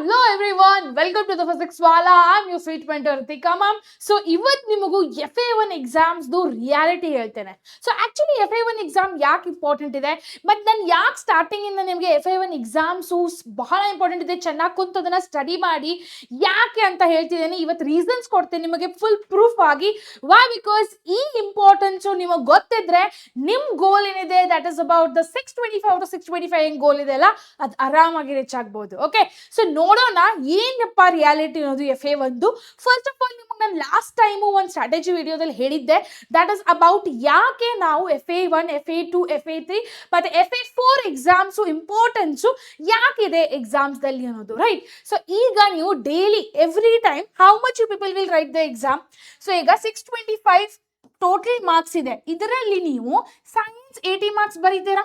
Hello everyone, welcome to the Physics Wala. I'm your sweet mentor Ritika ma'am. So ಇವತ್ತು ನಿಮಗೂ FA1 exams reality ಹೇಳ್ತೇನೆ. So actually FA1 exam ಯಾಕೆ important ಇದೆ, but ನಾನು ಯಾಕೆ starting ಇಂದ ನಿಮಗೆ FA1 ಎಕ್ಸಾಮ್ಸು ಬಹಳ ಇಂಪಾರ್ಟೆಂಟ್ ಇದೆ, ಚೆನ್ನಾಗಿ ಕುಂತು ಅದನ್ನ ಸ್ಟಡಿ ಮಾಡಿ ಯಾಕೆ ಅಂತ ಹೇಳ್ತಿದ್ದೇನೆ. ಇವತ್ತು ರೀಸನ್ಸ್ ಕೊಡ್ತೇನೆ ನಿಮಗೆ ಫುಲ್ ಪ್ರೂಫ್ ಆಗಿ. ವೈ? ಬಿಕಾಸ್ ಈ ಇಂಪಾರ್ಟೆನ್ಸು ನಿಮಗೆ ಗೊತ್ತಿದ್ರೆ ನಿಮ್ಮ ಗೋಲ್ ಏನಿದೆ ದಟ್ ಇಸ್ ಅಬೌಟ್ ದ 625 ಏನು ಗೋಲ್ ಇದೆ ಅಲ್ಲ, ಅದು ಆರಾಮಾಗಿ ರೀಚ್ ಆಗ್ಬೋದು. ಓಕೆ, ಸೊ ನೋಡೋಣ ಏನಪ್ಪ ರಿಯಾಲಿಟಿ ಅನ್ನೋದು FA1. ಫಸ್ಟ್ ಆಫ್ ಆಲ್ ನಿಮಗೆ ನಾನು ಲಾಸ್ಟ್ ಟೈಮು ಒಂದು ಸ್ಟ್ರಾಟಜಿ ವಿಡಿಯೋದಲ್ಲಿ ಹೇಳಿದ್ದೆ, ದಟ್ ಇಸ್ ಅಬೌಟ್ ಯಾಕೆ ನಾವು FA1, FA2, FA3 ಮತ್ತು FA4 ಎಕ್ಸಾಮ್ಸು ಇಂಪಾರ್ಟೆನ್ಸು ಯಾಕಿದೆ ಎಕ್ಸಾಮ್ಸ್ದಲ್ಲಿ ಅನ್ನೋದು, ರೈಟ್? ಸೊ ಈಗ ನೀವು daily every time how much you people will write the exam. So ಈಗ 625 ಟೋಟಲ್ ಮಾರ್ಕ್ಸ್ ಇದೆ, ಇದರಲ್ಲಿ ನೀವು ಸೈನ್ಸ್ 80 ಮಾರ್ಕ್ಸ್ ಬರೀತೀರಾ,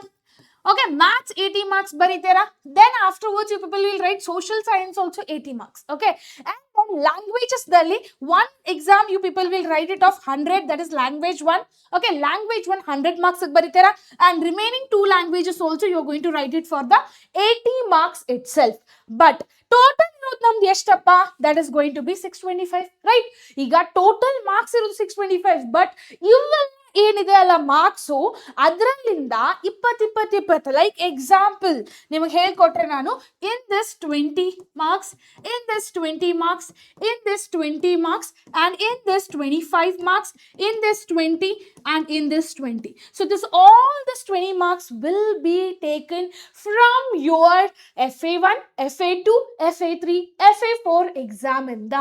okay, maths 80 marks baritera, then afterwards you people will write social science also 80 marks, okay, and then languages dalli one exam you people will write it of 100, that is language 1, okay, language 1 100 marks baritera, and remaining two languages also you are going to write it for the 80 marks itself. But total ನಮ್ದು ಎಷ್ಟಪ್ಪ, that is going to be 625, right? ಈಗ total marks ಇರೋದು 625, but ಇವೆಲ್ಲ ಏನಿದೆ ಅಲ್ಲ marks, ಅದರಲ್ಲಿಂದ 20 like example ನಿಮಗೆ ಹೇಳ್ಕೊಟ್ರೆ ನಾನು in this 20 marks, in this 20 marks, in this 20 marks, and in this 25 marks, in this 20 and in this 20. So this all this 20 marks will be taken from your FA1, FA2, FA3, FA4 exam ಇಂದ.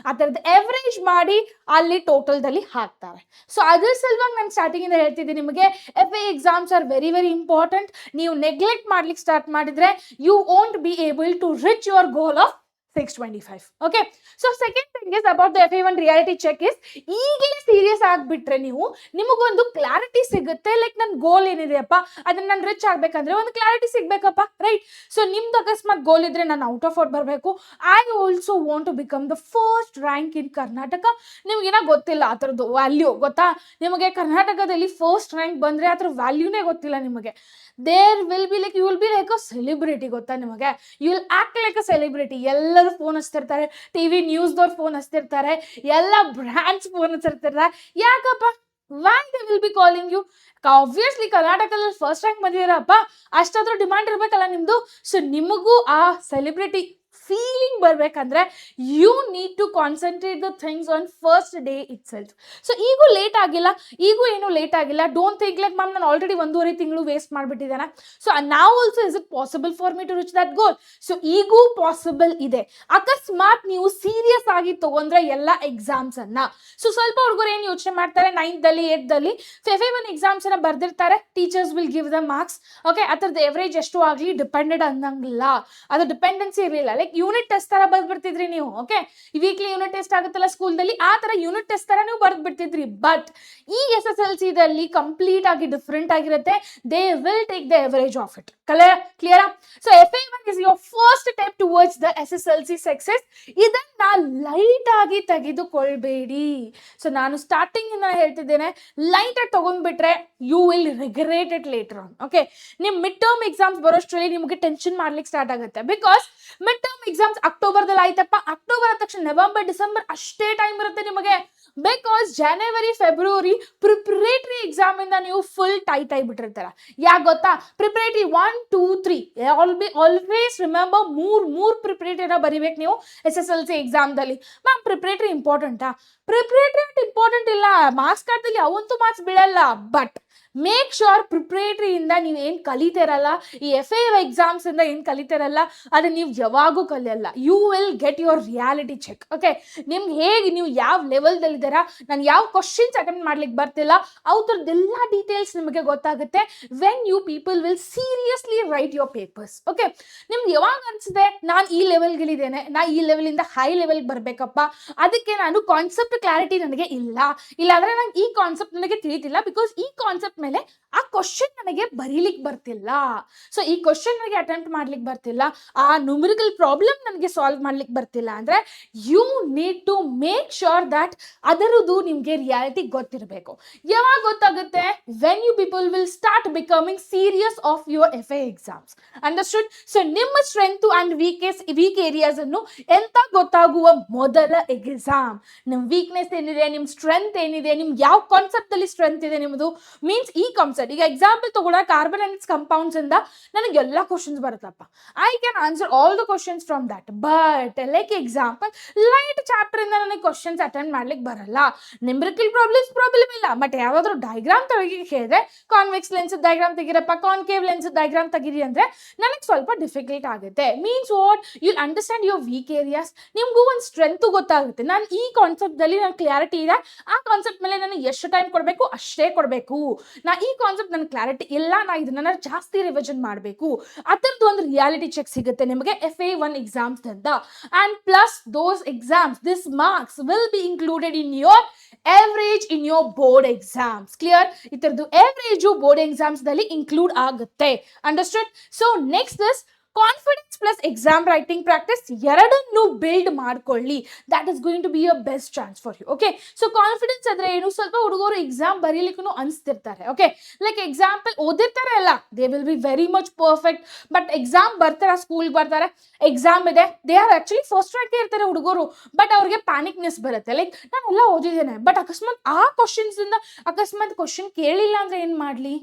ಅದರದ್ದು average ಮಾಡಿ ಅಲ್ಲಿ ಟೋಟಲ್ದಲ್ಲಿ ಹಾಕ್ತಾರೆ. So ಅದ್ರ ಸಲುವಾಗಿ ನಾನು starting ಇಂದ ಹೇಳ್ತಿದ್ದೀನಿ ನಿಮಗೆ, FA exams are very very important. ನೀವು ನೆಗ್ಲೆಕ್ಟ್ ಮಾಡ್ಲಿಕ್ಕೆ ಸ್ಟಾರ್ಟ್ ಮಾಡಿದ್ರೆ you won't be able to reach your goal of 625. Okay, so second thing is about the FA1 reality check is, ಈಗಲೇ ಸೀರಿಯಸ್ ಆಗಿಬಿಟ್ರೆ ನೀವು ನಿಮಗೊಂದು ಕ್ಲಾರಿಟಿ ಸಿಗುತ್ತೆ, ಲೈಕ್ ನನ್ನ ಗೋಲ್ ಏನಿದೆಯಪ್ಪ ಅದನ್ನ ನಾನು ರಿಚ್ ಆಗ್ಬೇಕಂದ್ರೆ ಒಂದು ಕ್ಲಾರಿಟಿ ಸಿಗ್ಬೇಕಪ್ಪ, ರೈಟ್? ಸೊ ನಿಮ್ದು ಅಕಸ್ಮಾತ್ ಗೋಲ್ ಇದ್ರೆ ನಾನು ಔಟ್ ಆಫ್ ಔಟ್ ಬರಬೇಕು, I also want to become the first rank in Karnataka. ನಿಮಗೇನೋ ಗೊತ್ತಿಲ್ಲ ಆ ಥರದ್ದು ವ್ಯಾಲ್ಯೂ, ಗೊತ್ತಾ ನಿಮಗೆ? ಕರ್ನಾಟಕದಲ್ಲಿ ಫಸ್ಟ್ ರ್ಯಾಂಕ್ ಬಂದರೆ ಅದ್ರ ವ್ಯಾಲ್ಯೂನೇ ಗೊತ್ತಿಲ್ಲ ನಿಮಗೆ. There will be like you will be like a celebrity, ಗೊತ್ತಾ ನಿಮಗೆ? You will act like a celebrity. ಎಲ್ಲರೂ ಫೋನ್ ಹಚ್ತಿರ್ತಾರೆ, TV ನ್ಯೂಸ್ದವ್ರು ಫೋನ್ ಹಚ್ತಿರ್ತಾರೆ, ಎಲ್ಲ ಬ್ರ್ಯಾಂಡ್ಸ್ ಫೋನ್ ಹಚ್ಚಿರ್ತಾರೆ. ಯಾಕಪ್ಪ? why they will be calling you? Obviously ಕರ್ನಾಟಕದಲ್ಲಿ ಫಸ್ಟ್ ರ್ಯಾಂಕ್ ಬಂದಿದ್ದೀರಪ್ಪ, ಅಷ್ಟಾದ್ರೂ ಡಿಮಾಂಡ್ ಇರಬೇಕಲ್ಲ ನಿಮ್ಮದು. ಸೊ ನಿಮಗೂ ಆ ಸೆಲಿಬ್ರಿಟಿ ಫೀಲಿಂಗ್ ಬರಬೇಕಂದ್ರೆ you need to concentrate the things on first day itself. So ಈಗೂ ಲೇಟ್ ಆಗಿಲ್ಲ, ಈಗೂ ಏನೂ ಲೇಟ್ ಆಗಿಲ್ಲ. ಡೋಂಟ್ ಥಿಂಕ್ ಲೈಕ್ ಮ್ಯಾಮ್ ನಾನು ಆಲ್ರೆಡಿ 1.5 ತಿಂಗಳು ವೇಸ್ಟ್ ಮಾಡಿಬಿಟ್ಟಿದ್ದೇನೆ, ಸೊ ನಾವು also is it possible for me to reach that goal? So ಈಗೂ ಪಾಸಿಬಲ್ ಇದೆ. ಅಕಸ್ಮಾತ್ ನೀವು ಸೀರಿಯಸ್ ಆಗಿ ತಗೊಂಡ್ರೆ ಎಲ್ಲ ಎಕ್ಸಾಮ್ಸ್ ಅನ್ನ. ಸೊ ಸ್ವಲ್ಪ ಹುಡುಗರು ಏನು ಯೋಚನೆ ಮಾಡ್ತಾರೆ, 9th, 8th FA1 ಎಕ್ಸಾಮ್ಸ್ ಅನ್ನ ಬರ್ದಿರ್ತಾರೆ, teachers will give the marks, okay, ಅದ್ರದ್ದು ಎವರೇಜ್ ಎಷ್ಟು ಆಗಲಿ ಡಿಪೆಂಡೆಡ್ ಅನ್ನಂಗಿಲ್ಲ, ಅದು ಡಿಪೆಂಡೆನ್ಸಿ ಇರಲಿಲ್ಲ. ಲೈಕ್ ಯೂನಿಟ್ ಟೆಸ್ಟ್ ತರ ಬರ್ಬಿಡ್ತಿದ್ರಿ ನೀವು, ಓಕೆ, ವೀಕ್ಲಿ ಯೂನಿಟ್ ಟೆಸ್ಟ್ ಆಗುತ್ತಲ್ಲ ಸ್ಕೂಲ್ದಲ್ಲಿ, ಆ ತರ ಯೂನಿಟ್ ಟೆಸ್ಟ್ ತರ ನೀವು ಬರ್ದ್ಬಿಡ್ತಿದ್ರಿ. ಬಟ್ ಈ SSLC ದಲ್ಲಿ ಕಂಪ್ಲೀಟ್ ಆಗಿ ಡಿಫ್ರೆಂಟ್ ಆಗಿರುತ್ತೆ. They will take the average of it. ಕ್ಲಿಯರಾ? So FA1 is your first step towards the SSLC success. ಇದನ್ನ ಲೈಟ್ ಆಗಿ ತೆಗೆದುಕೊಳ್ಬೇಡಿ. ಸೊ ನಾನು ಸ್ಟಾರ್ಟಿಂಗ್ ಇಂದ ಹೇಳ್ತಿದ್ದೇನೆ, ಲೈಟ್ ಆಗಿ ತಗೊಂಡ್ಬಿಟ್ರೆ you will regret it later on. Okay, ನಿಮ್ ಮಿಡ್ ಟರ್ಮ್ ಎಕ್ಸಾಮ್ಸ್ ಬರೋಷ್ಟರಲ್ಲಿ ನಿಮಗೆ ಟೆನ್ಷನ್ ಮಾಡ್ಲಿಕ್ಕೆ ಸ್ಟಾರ್ಟ್ ಆಗುತ್ತೆ. ಬಿಕಾಸ್ ಮಿಡ್ ಟರ್ಮ್ ಎಕ್ಸಾಮ್ಸ್ ಅಕ್ಟೋಬರ್ದಲ್ಲಿ ಆಯ್ತಪ್ಪ, ಅಕ್ಟೋಬರ್ ಆದ ತಕ್ಷಣ ನವೆಂಬರ್, ಡಿಸೆಂಬರ್ ಅಷ್ಟೇ ಟೈಮ್ ಇರುತ್ತೆ ನಿಮಗೆ. Because January, February preparatory exam ಇಂದ ನೀವು ಫುಲ್ ಟೈಟ್ ಆಗಿಬಿಟ್ಟಿರ್ತೀರ. ಯಾಕೆ ಗೊತ್ತಾ? ಪ್ರಿಪರೇಟರಿ 1, 2, 3 ಆಲ್ವೇಸ್ ರಿಮೆಂಬರ್, ಮೂರ್ ಪ್ರಿಪರೇಟರಿನ ಬರಿಬೇಕು ನೀವು SSLC ಎಕ್ಸಾಮ್ದಲ್ಲಿ. ಮ್ಯಾಮ್ ಪ್ರಿಪರೇಟರಿ ಇಂಪಾರ್ಟೆಂಟಾ? ಪ್ರಿಪರೇಟರಿ ಇಂಪಾರ್ಟೆಂಟ್ ಇಲ್ಲ, ಮಾರ್ಕ್ಸ್ ಕಾರ್ಡ್ದಲ್ಲಿ ಅವಂತೂ ಮಾರ್ಕ್ಸ್ ಬೀಳಲ್ಲ. ಬಟ್ ಮೇಕ್ ಶೋರ್ ಪ್ರಿಪರೇಟರಿಯಿಂದ ನೀವು ಏನು ಕಲಿತಿರಲ್ಲ, ಈ FA ಎಕ್ಸಾಮ್ಸ್ ಇಂದ ಏನು ಕಲಿತಿರಲ್ಲ ಅದು ನೀವು ಯಾವಾಗೂ ಕಲಿಯಲ್ಲ. You will get your reality check. Okay, ನಿಮ್ಗೆ ಹೇಗೆ ನೀವು ಯಾವ ಲೆವೆಲ್ದಲ್ಲಿದ್ದೀರಾ, ನಾನು ಯಾವ ಕ್ವಶನ್ಸ್ ಅಟೆಂಡ್ ಮಾಡ್ಲಿಕ್ಕೆ ಬರ್ತಿಲ್ಲ, ಅವ್ರದ್ದೆಲ್ಲ ಡೀಟೇಲ್ಸ್ ನಿಮಗೆ ಗೊತ್ತಾಗುತ್ತೆ when you people will seriously write your papers. Okay, ನಿಮ್ಗೆ ಯಾವಾಗ ಅನಿಸಿದೆ ನಾನು ಈ ಲೆವೆಲ್ಗಳಿದ್ದೇನೆ, ನಾ ಈ ಲೆವೆಲಿಂದ ಹೈ ಲೆವೆಲ್ಗೆ ಬರಬೇಕಪ್ಪ, ಅದಕ್ಕೆ ನಾನು ಕಾನ್ಸೆಪ್ಟ್ ಕ್ಲಾರಿಟಿ ನನಗೆ ಇಲ್ಲ, ಇಲ್ಲಾಂದ್ರೆ ನಂಗೆ ಈ ಕಾನ್ಸೆಪ್ಟ್ ನನಗೆ ತಿಳಿತಿಲ್ಲ, ಬಿಕಾಸ್ ಈ ಕಾನ್ಸೆಪ್ಟ್ ಮೇಲೆ ಆ ಕ್ವಶನ್ ನನಗೆ ಬರೀಲಿಕ್ಕೆ ಬರ್ತಿಲ್ಲ, ಸೊ ಈ ಕ್ವಶನ್ ನನಗೆ ಅಟೆಂಪ್ಟ್ ಮಾಡ್ಲಿಕ್ಕೆ ಬರ್ತಿಲ್ಲ, ಆ ನ್ಯೂಮರಿಕಲ್ ಪ್ರಾಬ್ಲಮ್ ನನಗೆ ಸಾಲ್ವ್ ಮಾಡ್ಲಿಕ್ಕೆ ಬರ್ತಿಲ್ಲ ಅಂದ್ರೆ you need to make sure that ಅದರದ್ದು ನಿಮಗೆ ರಿಯಾಲಿಟಿ ಗೊತ್ತಿರಬೇಕು. ಯಾವಾಗ ಗೊತ್ತಾಗುತ್ತೆ? When you people will start becoming serious of your FA exams. Understood? So ನಿಮ್ಮ ಸ್ಟ್ರೆಂತ್ ಅಂಡ್ ವೀಕ್ ಏರಿಯಾಸ್ ಅನ್ನು ಎಂತ ಗೊತ್ತಾಗುವ ಮೊದಲ ಎಕ್ಸಾಮ್. ನಿಮ್ ವೀಕ್ನೆಸ್ ಏನಿದೆ, ನಿಮ್ ಸ್ಟ್ರೆಂತ್ ಏನಿದೆ, ನಿಮ್ಗೆ ಯಾವ ಕಾನ್ಸೆಪ್ಟ್ ಅಲ್ಲಿ ಸ್ಟ್ರೆಂತ್ ಇದೆ ನಿಮ್ಮದು, ಮೀನ್ಸ್ ಈ ಕಾನ್ಸೆಪ್ಟ್. ಈಗ ಎಕ್ಸಾಂಪಲ್ ತಗೊಳ್ಳ ಕಾರ್ಬನ್ ಅಂಡ್ ಕಂಪೌಂಡ್ಸ್ ಇಂದ ನನಗೆ ಎಲ್ಲ ಕ್ವಶನ್ಸ್ ಬರುತ್ತಪ್ಪ, I can answer all the questions from that. But like example light chapter ಇಂದ ನನಗೆ ಕ್ವಶನ್ಸ್ ಅಟೆಂಡ್ ಮಾಡ್ಲಿಕ್ಕೆ ಬರಲ್ಲ. ನಿಂಬ್ರಿಕಲ್ ಪ್ರಾಬ್ಲಮ್ ಇಲ್ಲ, ಬಟ್ ಯಾವ್ದಾದ್ರು ಡಯಾಗ್ರಾಮ್ ತೆಗಿ ಹೇಳಿದ್ರೆ ಕಾನ್ವೆಕ್ಸ್ ಲೆನ್ಸ್ ಡಯಾಗ್ರಾಮ್ ತೆಗಿರಪ್ಪ, ಕಾನ್ಕೇವ್ ಲೆನ್ಸ್ ಡಯಾಗ್ರಾಮ್ ತೆಗಿರಿ ಅಂದ್ರೆ ನನಗೆ ಸ್ವಲ್ಪ ಡಿಫಿಕಲ್ಟ್ ಆಗುತ್ತೆ. Means what, you'll understand your weak areas. ನಿಮ್ಗೂ ಒಂದು ಸ್ಟ್ರೆಂತ್ ಗೊತ್ತಾಗುತ್ತೆ. ನಾನು ಈ ಕಾನ್ಸೆಪ್ಟ್ ಅಲ್ಲಿ ನನ್ನ ಕ್ಲಾರಿಟಿ ಇದೆ, ಆ ಕಾನ್ಸೆಪ್ಟ್ ಮೇಲೆ ನಾನು ಎಷ್ಟು ಟೈಮ್ ಕೊಡಬೇಕು ಅಷ್ಟೇ ಕೊಡಬೇಕು. ನಾ ಈ ಕಾನ್ಸೆಪ್ಟ್ ನನ್ನ ಕ್ಲಾರಿಟಿ ಇಲ್ಲ, ನಾ ಇದನ್ನ ಜಾಸ್ತಿ ರಿವಿಷನ್ ಮಾಡಬೇಕು. ಅದರದ್ದು ಒಂದು ರಿಯಾಲಿಟಿ ಚೆಕ್ ಸಿಗುತ್ತೆ ನಿಮಗೆ FA1 ಎಕ್ಸಾಮ್ಸ್ ಅಂತ. And plus those exams, this marks will be included in your average in your board exams. Clear? ಇತರದ್ದು average board exams ದಲ್ಲಿ ಇನ್ಕ್ಲೂಡ್ ಆಗುತ್ತೆ. Understood? So next is confidence plus exam writing practice ಎರಡನ್ನು build ಮಾಡ್ಕೊಳ್ಳಿ. That is going to be your best chance for you. Okay, so confidence ಅಂದ್ರೆ ಏನು? ಸ್ವಲ್ಪ ಹುಡುಗರು exam ಬರೀಲಿಕ್ಕೂ ಅನ್ಸ್ತಿರ್ತಾರೆ. ಓಕೆ, ಲೈಕ್ ಎಕ್ಸಾಂಪಲ್ ಓದಿರ್ತಾರೆ ಅಲ್ಲ, they will be very much perfect. But exam ಬರ್ತಾರೆ, ಸ್ಕೂಲ್ಗೆ ಬರ್ತಾರೆ, ಎಕ್ಸಾಮ್ ಇದೆ, they are actually first rank ಇರ್ತಾರೆ ಹುಡುಗರು, ಬಟ್ ಅವ್ರಿಗೆ ಪ್ಯಾನಿಕ್ನೆಸ್ ಬರುತ್ತೆ. ಲೈಕ್ ನಾನೆಲ್ಲ ಓದಿದ್ದೇನೆ, ಬಟ್ ಅಕಸ್ಮಾತ್ ಆ ಕ್ವಶನ್ಸ್ ಇಂದ ಅಕಸ್ಮಾತ್ ಕ್ವಶನ್ ಕೇಳಿಲ್ಲ ಅಂದ್ರೆ ಏನ್ ಮಾಡ್ಲಿ?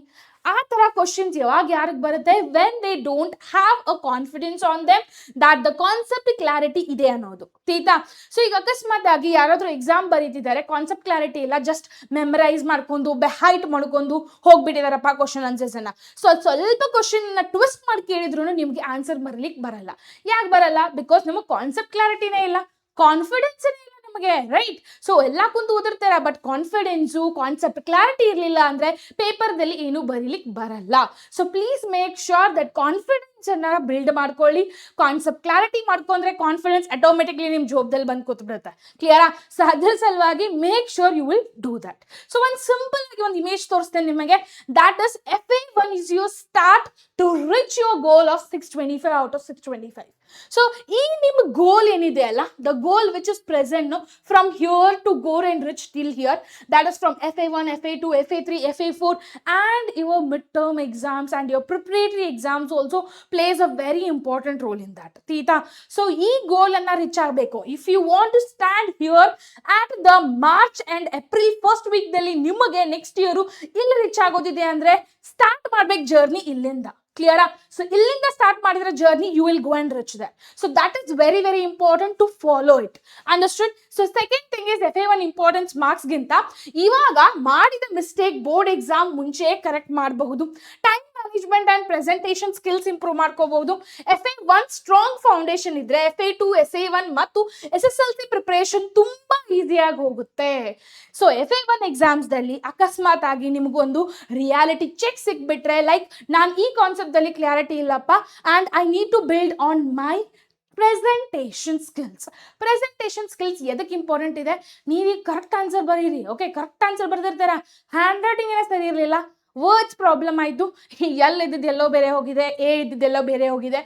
ಆ ತರ ಕ್ವಶನ್ಸ್ ಯಾವಾಗ ಯಾರಿಗೆ ಬರುತ್ತೆ? When they don't have a confidence on them that the concept clarity ಇದೆ ಅನ್ನೋದು. ಆಯ್ತಾ? ಸೊ ಈಗ ಅಕಸ್ಮಾತ್ ಆಗಿ ಯಾರಾದ್ರೂ ಎಕ್ಸಾಮ್ ಬರೀತಿದ್ದಾರೆ, ಕಾನ್ಸೆಪ್ಟ್ ಕ್ಲಾರಿಟಿ ಇಲ್ಲ, ಜಸ್ಟ್ ಮೆಮರೈಸ್ ಮಾಡ್ಕೊಂಡು ಹೈಟ್ ಮಾಡ್ಕೊಂಡು ಹೋಗ್ಬಿಟ್ಟಿದಾರಪ್ಪ ಕ್ವಶನ್ ಆನ್ಸರ್ಸ್ ಅನ್ನ. ಸೊ ಸ್ವಲ್ಪ ಕ್ವಶನ್ ಟ್ವಿಸ್ಟ್ ಮಾಡಿ ಕೇಳಿದ್ರು ನಿಮ್ಗೆ ಆನ್ಸರ್ ಬರ್ಲಿಕ್ಕೆ ಬರಲ್ಲ. ಯಾಕೆ ಬರಲ್ಲ? ಬಿಕಾಸ್ ನಿಮಗೆ ಕಾನ್ಸೆಪ್ಟ್ ಕ್ಲಾರಿಟಿನೇ ಇಲ್ಲ, ಕಾನ್ಫಿಡೆನ್ಸ್ ಇಲ್ಲ ನಮಗೆ, ರೈಟ್? ಸೊ ಎಲ್ಲ ಕುಂತು ಓದಿರ್ತಾರ, ಬಟ್ ಕಾನ್ಫಿಡೆನ್ಸು ಕಾನ್ಸೆಪ್ಟ್ ಕ್ಲಾರಿಟಿ ಇರಲಿಲ್ಲ ಅಂದ್ರೆ ಪೇಪರ್ದಲ್ಲಿ ಏನು ಬರೀಲಿಕ್ಕೆ ಬರಲ್ಲ. So please make sure that confidence ಅನ್ನ ಬಿಲ್ಡ್ ಮಾಡ್ಕೊಳ್ಳಿ. ಕಾನ್ಸೆಪ್ಟ್ ಕ್ಲಾರಿಟಿ ಮಾಡ್ಕೊಂಡ್ರೆ ಕಾನ್ಫಿಡೆನ್ಸ್ ಆಟೋಮೆಟಿಕ್ಲಿ ನಿಮ್ ಜೋಬ್ದಲ್ಲಿ ಬಂದು ಕೂತ್ಬಿಡುತ್ತೆ. ಕ್ಲಿಯರಾ? ಸೊ ಅದ್ರ ಸಲುವಾಗಿ make sure you will do that. So ಒಂದು ಸಿಂಪಲ್ ಆಗಿ ಒಂದು ಇಮೇಜ್ ತೋರಿಸ್ತೇನೆ ನಿಮಗೆ. That is FA1 is your start to reach your goal of 625 out of 625. So ಈ ನಿಮ್ಮ ಗೋಲ್ ಏನಿದೆ ಅಲ್ಲ, the goal which is present from here to go and reach till here, that is from FA1, FA2, FA3, FA4 and your midterm exams and your preparatory exams also plays a very important role in that. Theta. So ಈ ಗೋಲ್ ಅನ್ನ reach ಆಗಬೇಕು. If you want to stand here at the March and April first week ದಲ್ಲಿ ನಿಮಗೆ next year ಇಲ್ಲಿ reach ಆಗೋದಿದೆ ಅಂದ್ರೆ start ಮಾಡ್ಬೇಕು journey ಇಲ್ಲಿಂದ. ಕ್ಲಿಯರಾ? ಸೊ ಇಲ್ಲಿಂದ ಸ್ಟಾರ್ಟ್ ಮಾಡಿದ್ರೆ journey you will go and reach that. So that is very very important to follow it. Understood? So second thing is FA1 importance marks ಗಿಂತ ಇವಾಗ ಮಾಡಿದ ಮಿಸ್ಟೇಕ್ ಬೋರ್ಡ್ ಎಕ್ಸಾಮ್ ಮುಂಚೆ correct ಮಾಡಬಹುದು. Time management and presentation skills improve ಮಾಡ್ಕೋಬಹುದು. FA1 strong foundation ಇದ್ರೆ FA2, SA1 ಮತ್ತು SSLC preparation ತುಂಬಾ ಈಸಿಯಾಗಿ ಹೋಗುತ್ತೆ. ಸೊ FA1 ಎಕ್ಸಾಮ್ಸ್ ದಲ್ಲಿ ಅಕಸ್ಮಾತ್ ಆಗಿ ನಿಮಗೊಂದು ರಿಯಾಲಿಟಿ ಚೆಕ್ ಸಿಕ್ಬಿಟ್ರೆ, ಲೈಕ್ ನಾನು ಈ ಕಾನ್ಸೆಪ್ಟ್ ದಲ್ಲಿ ಕ್ಲಾರಿಟಿ ಇಲ್ಲಪ್ಪ and I need to build on my presentation skills ಎದಕ್ಕೆ ಇಂಪಾರ್ಟೆಂಟ್ ಇದೆ? ನೀವು ಕರೆಕ್ಟ್ ಆನ್ಸರ್ ಬರೀರಿ. ಓಕೆ, ಕರೆಕ್ಟ್ ಆನ್ಸರ್ ಬರ್ದಿರ್ತಾರ, ಹ್ಯಾಂಡ್ ರೈಟಿಂಗ್ ಏನೋ ಸರಿ ಇರಲಿಲ್ಲ, ವರ್ಡ್ಸ್ ಪ್ರಾಬ್ಲಮ್ ಆಯಿತು, ಎಲ್ ಇದ್ದಿದ್ದು ಎಲ್ಲೋ ಬೇರೆ ಹೋಗಿದೆ, ಎ ಇದ್ದಿದ್ದೆಲ್ಲೋ ಬೇರೆ ಹೋಗಿದೆ,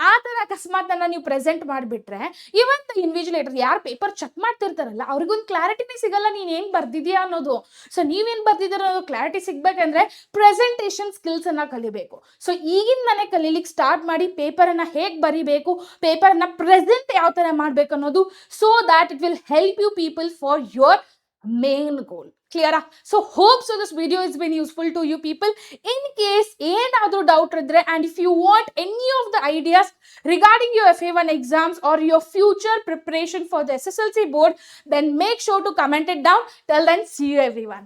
ಆ ಥರ ಅಕಸ್ಮಾತ್ ನೀವು ಪ್ರೆಸೆಂಟ್ ಮಾಡಿಬಿಟ್ರೆ ಇವನ್ ದ ಇನ್ವಿಜಿಲೇಟರ್ ಯಾರು ಪೇಪರ್ ಚೆಕ್ ಮಾಡ್ತಿರ್ತಾರಲ್ಲ ಅವ್ರಿಗೊಂದು ಕ್ಲಾರಿಟಿನೇ ಸಿಗಲ್ಲ ನೀನು ಏನು ಬರ್ದಿದ್ಯಾ ಅನ್ನೋದು. ಸೊ ನೀವೇನು ಬರ್ದಿದ್ದೀರ ಅನ್ನೋದು ಕ್ಲಾರಿಟಿ ಸಿಗ್ಬೇಕಂದ್ರೆ ಪ್ರೆಸೆಂಟೇಷನ್ ಸ್ಕಿಲ್ಸ್ ಅನ್ನ ಕಲಿಬೇಕು. ಸೊ ಈಗಿಂದನೇ ಕಲೀಲಿಕ್ಕೆ ಸ್ಟಾರ್ಟ್ ಮಾಡಿ ಪೇಪರನ್ನು ಹೇಗೆ ಬರಿಬೇಕು, ಪೇಪರನ್ನು ಪ್ರೆಸೆಂಟ್ ಯಾವ ಥರ ಮಾಡಬೇಕು ಅನ್ನೋದು, so that it will help you people for your main goal. Clear? So hope so this video has been useful to you people. In case ಏನಾದರೂ ಡೌಟ್ ಇದ್ರೆ and if you want any of the ideas regarding your FA1 exams or your future preparation for the SSLC board, then make sure to comment it down. Till then, see you everyone.